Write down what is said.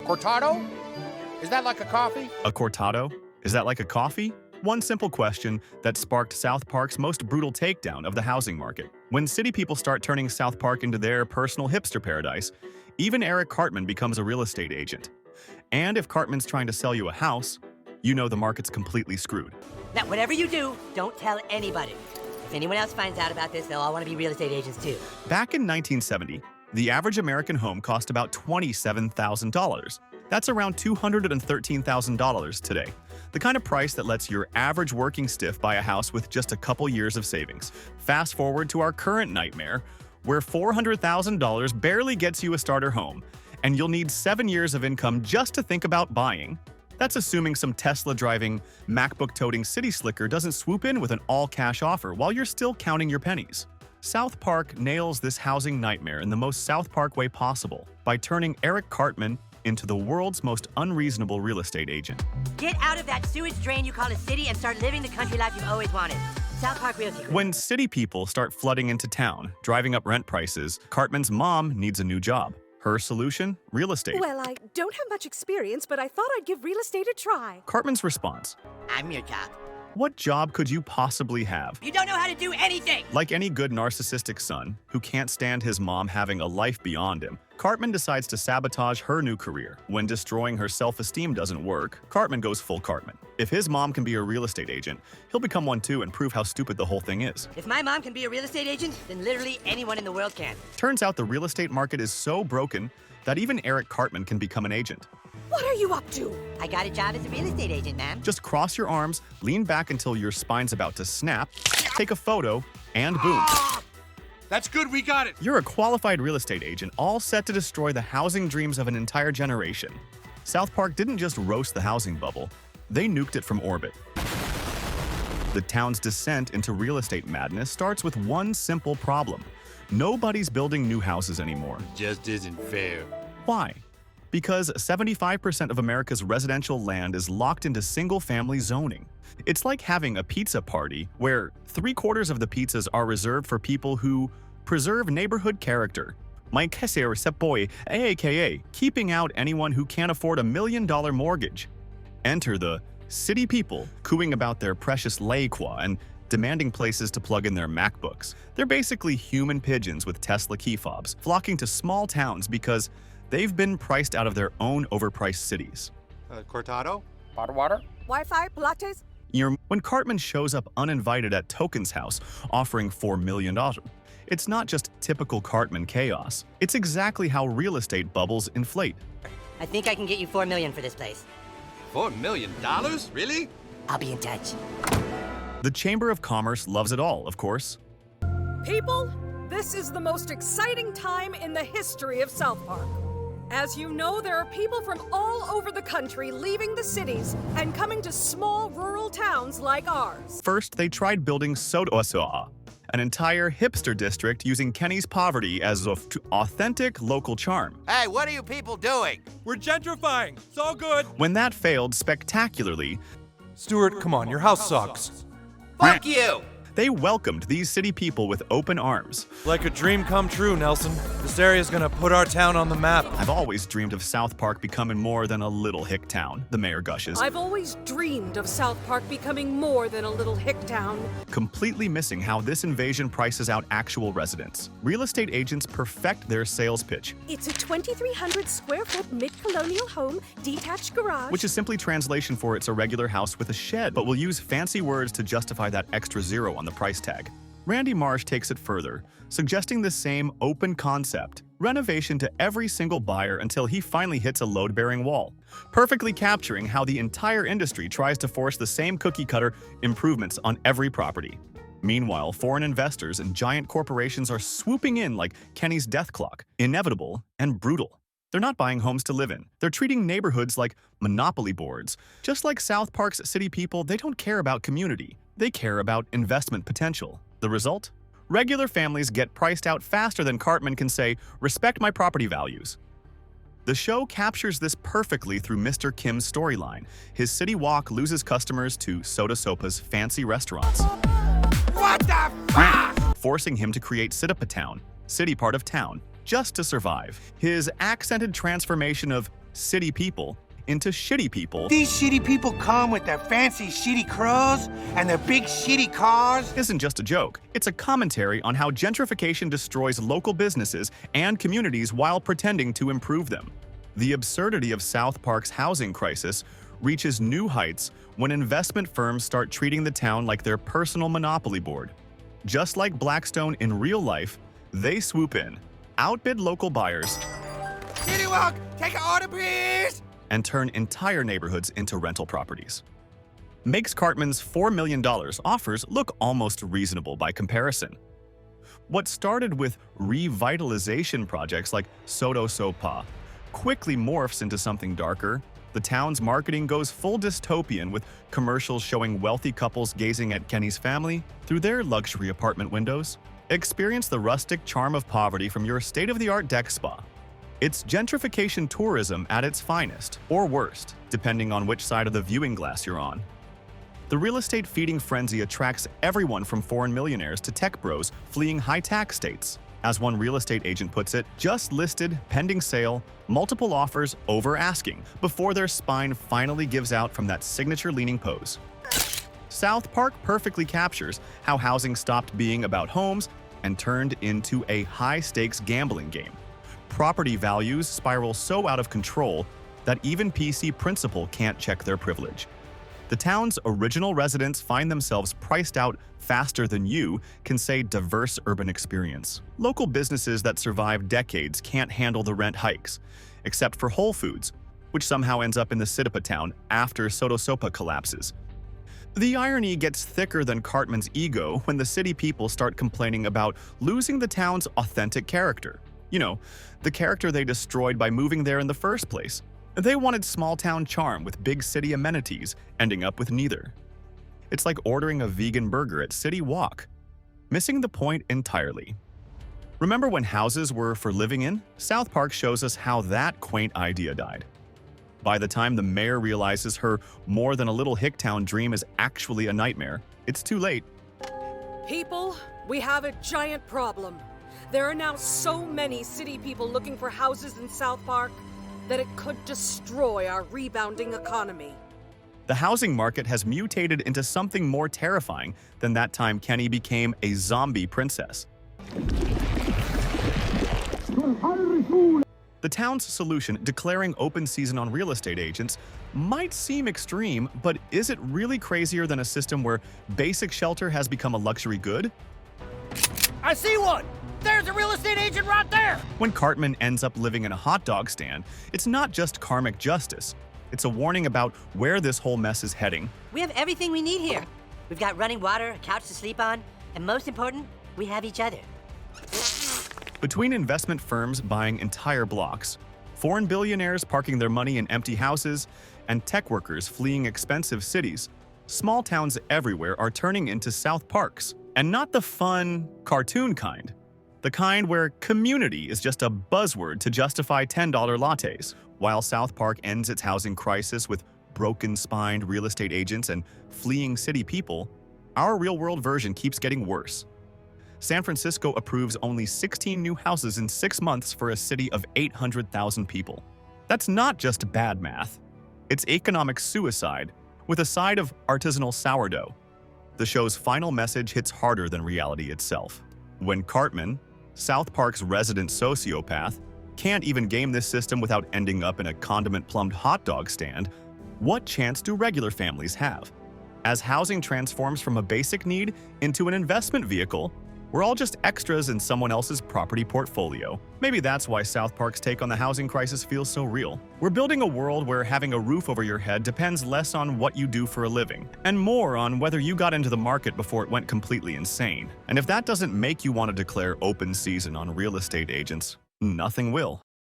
Cortado? Is that like a coffee? A cortado? Is that like a coffee? One simple question that sparked South Park's most brutal takedown of the housing market. When city people start turning South Park into their personal hipster paradise, even Eric Cartman becomes a real estate agent. And if Cartman's trying to sell you a house, you know the market's completely screwed. Now, whatever you do, don't tell anybody. If anyone else finds out about this, they'll all want to be real estate agents too. Back in 1970, the average American home cost about $27,000. That's around $213,000 today. The kind of price that lets your average working stiff buy a house with just a couple years of savings. Fast forward to our current nightmare, where $400,000 barely gets you a starter home, and you'll need 7 years of income just to think about buying. That's assuming some Tesla-driving, MacBook-toting city slicker doesn't swoop in with an all-cash offer while you're still counting your pennies. South Park nails this housing nightmare in the most South Park way possible by turning Eric Cartman into the world's most unreasonable real estate agent. Get out of that sewage drain you call a city and start living the country life you've always wanted. South Park Realty. When city people start flooding into town, driving up rent prices, Cartman's mom needs a new job. Her solution? Real estate. Well, I don't have much experience, but I thought I'd give real estate a try. Cartman's response: I'm your job. what job could you possibly have? You don't know how to do anything! Like any good narcissistic son who can't stand his mom having a life beyond him, Cartman decides to sabotage her new career. When destroying her self-esteem doesn't work, Cartman goes full Cartman. If his mom can be a real estate agent, he'll become one too and prove how stupid the whole thing is. If my mom can be a real estate agent, then literally anyone in the world can. Turns out the real estate market is so broken that even Eric Cartman can become an agent. What are you up to? I got a job as a real estate agent, ma'am. Just cross your arms, lean back until your spine's about to snap, take a photo, and boom. That's good, we got it. You're a qualified real estate agent, all set to destroy the housing dreams of an entire generation. South Park didn't just roast the housing bubble, they nuked it from orbit. The town's descent into real estate madness starts with one simple problem. Nobody's building new houses anymore. Just isn't fair. Why? Because 75% of America's residential land is locked into single-family zoning. It's like having a pizza party where 3/4 of the pizzas are reserved for people who preserve neighborhood character. Mike Hesser Sepoy, aka keeping out anyone who can't afford $1 million mortgage. Enter the city people cooing about their precious Leiqua and demanding places to plug in their MacBooks. They're basically human pigeons with Tesla key fobs, flocking to small towns because they've been priced out of their own overpriced cities. Cortado? Bottled water? Wi-Fi? Pilates? When Cartman shows up uninvited at Token's house offering $4 million, it's not just typical Cartman chaos. It's exactly how real estate bubbles inflate. I think I can get you $4 million for this place. $4 million? Really? I'll be in touch. The Chamber of Commerce loves it all, of course. People, this is the most exciting time in the history of South Park. As you know, there are people from all over the country leaving the cities and coming to small rural towns like ours. First, they tried building Sodosoa, an entire hipster district using Kenny's poverty as authentic local charm. Hey, what are you people doing? We're gentrifying. It's all good. When that failed spectacularly, Stuart, come on, your house sucks. Fuck you! they welcomed these city people with open arms. Like a dream come true, Nelson. This area's gonna put our town on the map. I've always dreamed of South Park becoming more than a little hick town, the mayor gushes, I've always dreamed of South Park becoming more than a little hick town. completely missing how this invasion prices out actual residents. Real estate agents perfect their sales pitch, It's a 2,300 square foot mid-colonial home, detached garage. which is simply translation for it's a regular house with a shed, but will use fancy words to justify that extra zero on the price tag. Randy Marsh takes it further, suggesting the same open concept, renovation to every single buyer until he finally hits a load-bearing wall, perfectly capturing how the entire industry tries to force the same cookie-cutter improvements on every property. Meanwhile, foreign investors and giant corporations are swooping in like Kenny's death clock, inevitable and brutal. They're not buying homes to live in. They're treating neighborhoods like monopoly boards. Just like South Park's city people, they don't care about community. They care about investment potential. The result? Regular families get priced out faster than Cartman can say, "Respect my property values." The show captures this perfectly through Mr. Kim's storyline. His city walk loses customers to Soda Sopa's fancy restaurants, What the fuck? forcing him to create Sittapa Town, city part of town, just to survive. His accented transformation of city people into shitty people These shitty people come with their fancy shitty clothes and their big shitty cars. isn't just a joke. It's a commentary on how gentrification destroys local businesses and communities while pretending to improve them. The absurdity of South Park's housing crisis reaches new heights when investment firms start treating the town like their personal monopoly board. Just like Blackstone in real life, they swoop in, outbid local buyers, Kitty Walk, take an order, please. and turn entire neighborhoods into rental properties. Makes Cartman's $4 million offers look almost reasonable by comparison. What started with revitalization projects like Soto Sopa quickly morphs into something darker. The town's marketing goes full dystopian with commercials showing wealthy couples gazing at Kenny's family through their luxury apartment windows. Experience the rustic charm of poverty from your state-of-the-art deck spa. It's gentrification tourism at its finest, or worst, depending on which side of the viewing glass you're on. The real estate feeding frenzy attracts everyone from foreign millionaires to tech bros fleeing high-tax states. As one real estate agent puts it, just listed, pending sale, multiple offers, over asking, before their spine finally gives out from that signature-leaning pose. South Park perfectly captures how housing stopped being about homes and turned into a high-stakes gambling game. Property values spiral so out of control that even PC principal can't check their privilege. The town's original residents find themselves priced out faster than you can say diverse urban experience. Local businesses that survive decades can't handle the rent hikes, except for Whole Foods, which somehow ends up in the Sidipa town after Soto Sopa collapses. The irony gets thicker than Cartman's ego when the city people start complaining about losing the town's authentic character. You know, the character they destroyed by moving there in the first place. They wanted small-town charm with big city amenities, ending up with neither. It's like ordering a vegan burger at City Walk, missing the point entirely. Remember when houses were for living in? South Park shows us how that quaint idea died. By the time the mayor realizes her more than a little hicktown dream is actually a nightmare, it's too late. People, we have a giant problem. There are now so many city people looking for houses in South Park that it could destroy our rebounding economy. The housing market has mutated into something more terrifying than that time Kenny became a zombie princess. The town's solution, declaring open season on real estate agents, might seem extreme, but is it really crazier than a system where basic shelter has become a luxury good? I see one. There's a real estate agent right there. When Cartman ends up living in a hot dog stand, it's not just karmic justice. It's a warning about where this whole mess is heading. We have everything we need here. We've got running water, a couch to sleep on, and most important, we have each other. Between investment firms buying entire blocks, foreign billionaires parking their money in empty houses, and tech workers fleeing expensive cities, small towns everywhere are turning into South Parks. And not the fun, cartoon kind. The kind where community is just a buzzword to justify $10 lattes. While South Park ends its housing crisis with broken-spined real estate agents and fleeing city people, our real-world version keeps getting worse. San Francisco approves only 16 new houses in 6 months for a city of 800,000 people. That's not just bad math. It's economic suicide with a side of artisanal sourdough. The show's final message hits harder than reality itself. When Cartman, South Park's resident sociopath, can't even game this system without ending up in a condiment-plumbed hot dog stand, what chance do regular families have? As housing transforms from a basic need into an investment vehicle, we're all just extras in someone else's property portfolio. Maybe that's why South Park's take on the housing crisis feels so real. We're building a world where having a roof over your head depends less on what you do for a living, and more on whether you got into the market before it went completely insane. And if that doesn't make you want to declare open season on real estate agents, nothing will.